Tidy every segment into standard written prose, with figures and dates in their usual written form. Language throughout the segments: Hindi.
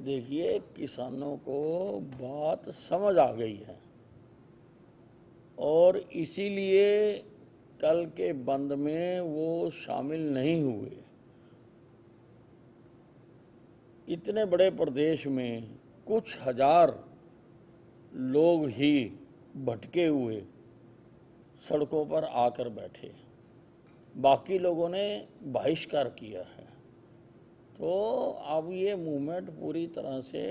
देखिए, किसानों को बात समझ आ गई है और इसीलिए कल के बंद में वो शामिल नहीं हुए। इतने बड़े प्रदेश में कुछ हजार लोग ही भटके हुए सड़कों पर आकर बैठे, बाकी लोगों ने बहिष्कार किया है। तो अब ये मूवमेंट पूरी तरह से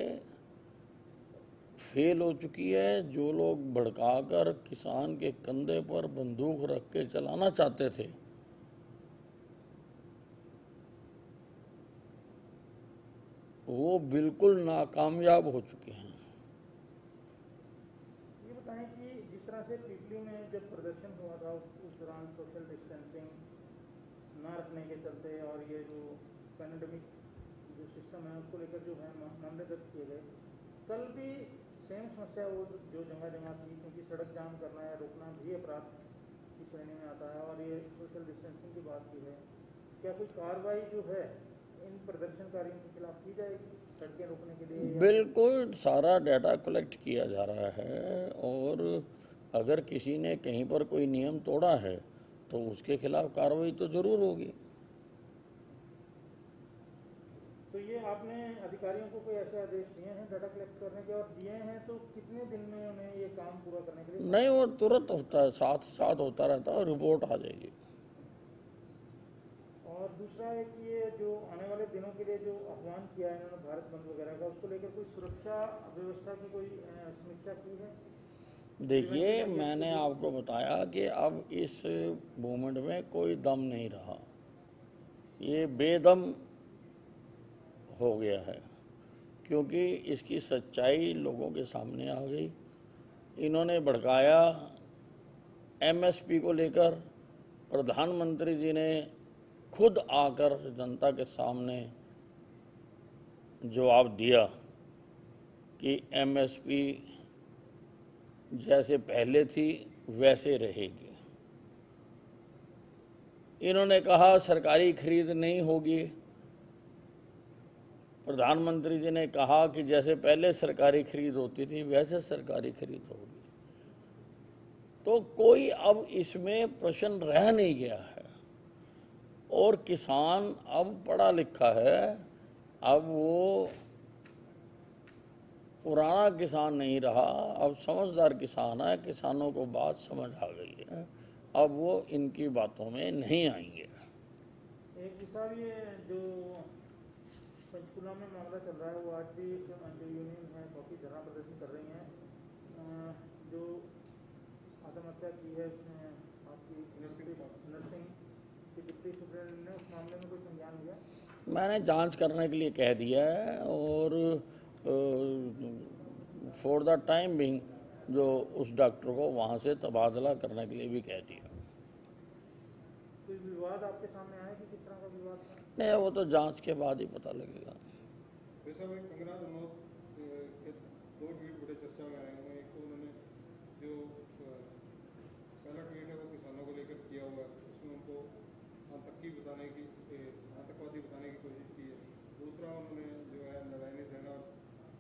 फेल हो चुकी है। जो लोग भड़काकर किसान के कंधे पर बंदूक रख के चलाना चाहते थे, वो बिल्कुल नाकामयाब हो चुके हैं। ये बताएं कि जिस तरह से पिपली में जब प्रदर्शन हुआ था उस दौरान सोशल डिस्टेंसिंग ना रखने के चलते और ये जो पैंडेमिक जो सिस्टम है उसको लेकर जो है मामले दर्ज किए गए, कल भी सेम समस्या वो जो जगह जगह थी, क्योंकि सड़क जाम करना या रोकना भी अपराध की श्रेणी में आता है और ये सोशल डिस्टेंसिंग की बात की है। क्या कोई कार्रवाई जो है इन प्रदर्शनकारियों के खिलाफ की जाएगी सड़कें रोकने के लिए? बिल्कुल सारा डाटा कलेक्ट किया जा रहा है और अगर किसी ने कहीं पर कोई नियम तोड़ा है तो उसके खिलाफ कार्रवाई तो जरूर होगी। तो ये आपने अधिकारियों को कोई ऐसे आदेश दिए हैं डाटा कलेक्ट करने के, और दिए हैं तो कितने दिन में उन्हें ये काम पूरा करने के लिए? नहीं, वो तुरंत होता है, साथ साथ होता रहता है और रिपोर्ट आ जाएगी। और दूसरा है कि ये जो आने वाले दिनों के लिए जो आह्वान किया है इन्होंने भारत बंद वगैरह का, उसको लेकर कोई सुरक्षा व्यवस्था की कोई समीक्षा की है? देखिए, मैंने आपको बताया कि अब इस मूवमेंट में कोई दम नहीं रहा, ये बेदम हो गया है, क्योंकि इसकी सच्चाई लोगों के सामने आ गई। इन्होंने भड़काया एमएसपी को लेकर। प्रधानमंत्री जी ने खुद आकर जनता के सामने जवाब दिया कि एमएसपी जैसे पहले थी वैसे रहेगी। इन्होंने कहा सरकारी खरीद नहीं होगी। प्रधानमंत्री जी ने कहा कि जैसे पहले सरकारी खरीद होती थी वैसे सरकारी खरीद होगी। तो कोई अब इसमें प्रश्न रह नहीं गया है और किसान अब पढ़ा लिखा है। अब वो पुराना किसान नहीं रहा, अब समझदार किसान है। किसानों को बात समझ आ गई है, अब वो इनकी बातों में नहीं आएंगे। एक विशाल ये जो पंचकुला में मामला चल रहा है, वो आज भी जो यूनियन है काफ़ी धरना प्रदर्शन कर रही हैं। जो आत्महत्या की है उसमें आपकी नर्सिंग की डिप्टी सुप्रिंटेंडेंट ने, उस मामले में कोई संज्ञान लिया? मैंने जांच करने के लिए कह दिया है और फॉर द टाइम बिंग जो उस डॉक्टर को वहाँ से तबादला करने के लिए भी कह दिया। कोई विवाद आपके सामने आया कि किस तरह का विवाद था? नहीं, वो तो जांच के बाद ही पता लगेगा। दो ट्वीट बड़े चर्चा में आए हैं। एक तो उन्होंने जो पहला ट्वीट है वो किसानों को लेकर किया हुआ है, उसमें उनको आतंकवादी बताने की कोशिश की है। दूसरा उन्होंने जो है नारायणी सेना और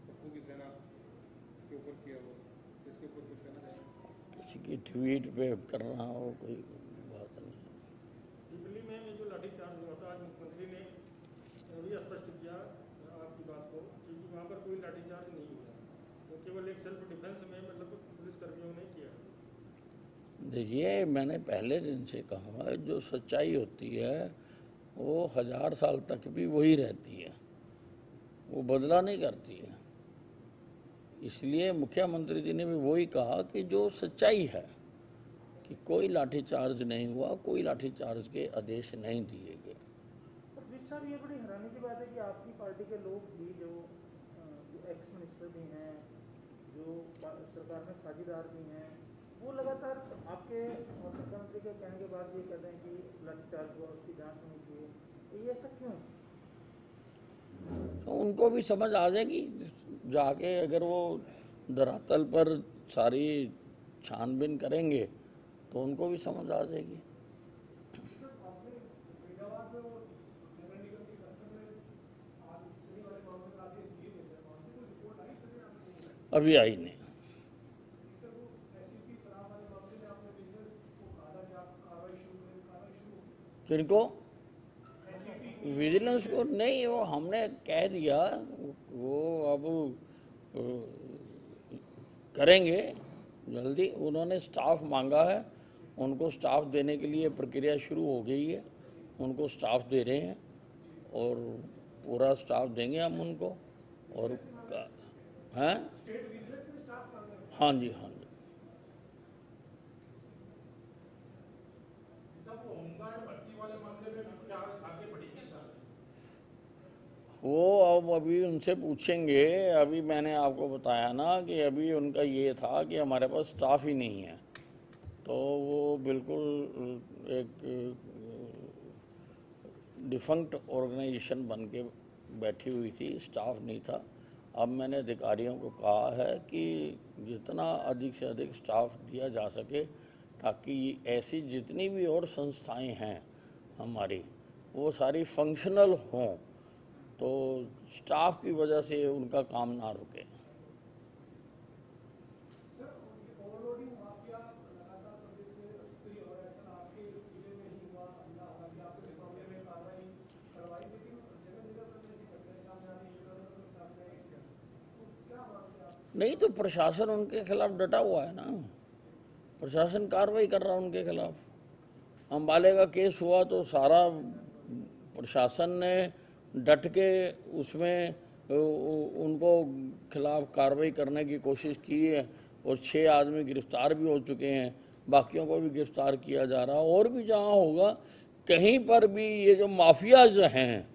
पप्पू की सेना के ऊपर किया हुआ, इसके ऊपर कुछ कहना चाहिए? किसी की ट्वीट पे करना हो कोई बात नहीं। दिल्ली में जो लाठीचार्ज हुआ था, आज मुख्यमंत्री ने भी स्पष्ट किया आपकी बात को कि वहाँ पर कोई लाठीचार्ज नहीं हुआ, वो केवल एक सेल्फ डिफेंस में मतलब पुलिसकर्मियों ने किया। देखिए, मैंने पहले दिन से कहा है, जो सच्चाई होती है वो 1000 साल तक भी वही रहती है, वो बदला नहीं करती है। इसलिए मुख्यमंत्री जी ने भी वही कहा कि जो सच्चाई है कि कोई लाठीचार्ज नहीं हुआ, कोई लाठीचार्ज के आदेश नहीं दिए गए। सर, ये बड़ी हैरानी की बात है कि आपकी पार्टी के लोग भी जो एक्स मिनिस्टर भी हैं, जो सरकार में साझेदार भी हैं, वो लगातार आपके और मुख्यमंत्री के कहने के बाद ये कहते हैं कि लाठीचार्ज हुआ, उसकी जांच होनी चाहिए। ये ऐसा क्यों? तो उनको भी समझ आ जाएगी जाके, अगर वो धरातल पर सारी छानबीन करेंगे तो उनको भी समझ आ जाएगी। अभी आई नहीं। किनको? विजिलेंस को नहीं, वो हमने कह दिया, वो अब करेंगे जल्दी। उन्होंने स्टाफ मांगा है, उनको स्टाफ देने के लिए प्रक्रिया शुरू हो गई है, उनको स्टाफ दे रहे हैं और पूरा स्टाफ देंगे हम उनको। और हैं? हाँ जी, हाँ जी। वो अब अभी उनसे पूछेंगे। अभी मैंने आपको बताया ना कि अभी उनका ये था कि हमारे पास स्टाफ ही नहीं है, तो वो बिल्कुल एक डिफंक्ट ऑर्गेनाइजेशन बन के बैठी हुई थी, स्टाफ नहीं था। अब मैंने अधिकारियों को कहा है कि जितना अधिक से अधिक स्टाफ दिया जा सके, ताकि ऐसी जितनी भी और संस्थाएं हैं हमारी, वो सारी फंक्शनल हों, तो स्टाफ की वजह से उनका काम ना रुके। नहीं तो प्रशासन उनके खिलाफ डटा हुआ है ना, प्रशासन कार्रवाई कर रहा है उनके खिलाफ। अम्बाले का केस हुआ तो सारा प्रशासन ने डट के उसमें उनको खिलाफ कार्रवाई करने की कोशिश की है और 6 आदमी गिरफ्तार भी हो चुके हैं, बाकियों को भी गिरफ्तार किया जा रहा है। और भी जहाँ होगा कहीं पर भी ये जो माफियाज हैं,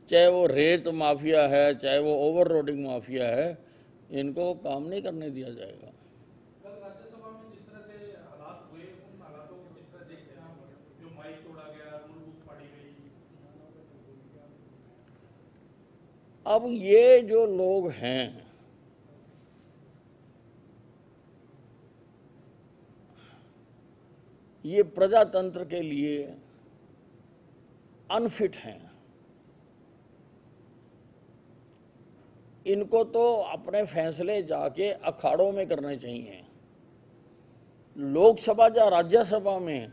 चाहे वो रेत माफिया है, चाहे वो ओवर रोडिंग माफिया है, इनको काम नहीं करने दिया जाएगा। कल राज्यसभा में जिस तरह से हालात हुए, उन हालातों को किस तरह देखते हैं आप? जो माइक तोड़ा गया, रूल बुक फाड़ी गई। अब ये जो लोग हैं, ये प्रजातंत्र के लिए अनफिट हैं। इनको तो अपने फैसले जाके अखाड़ों में करने चाहिए। लोकसभा या राज्यसभा में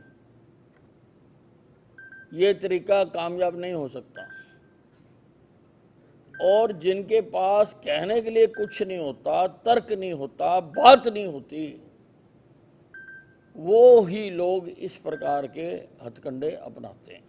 ये तरीका कामयाब नहीं हो सकता। और जिनके पास कहने के लिए कुछ नहीं होता, तर्क नहीं होता, बात नहीं होती, वो ही लोग इस प्रकार के हथकंडे अपनाते हैं।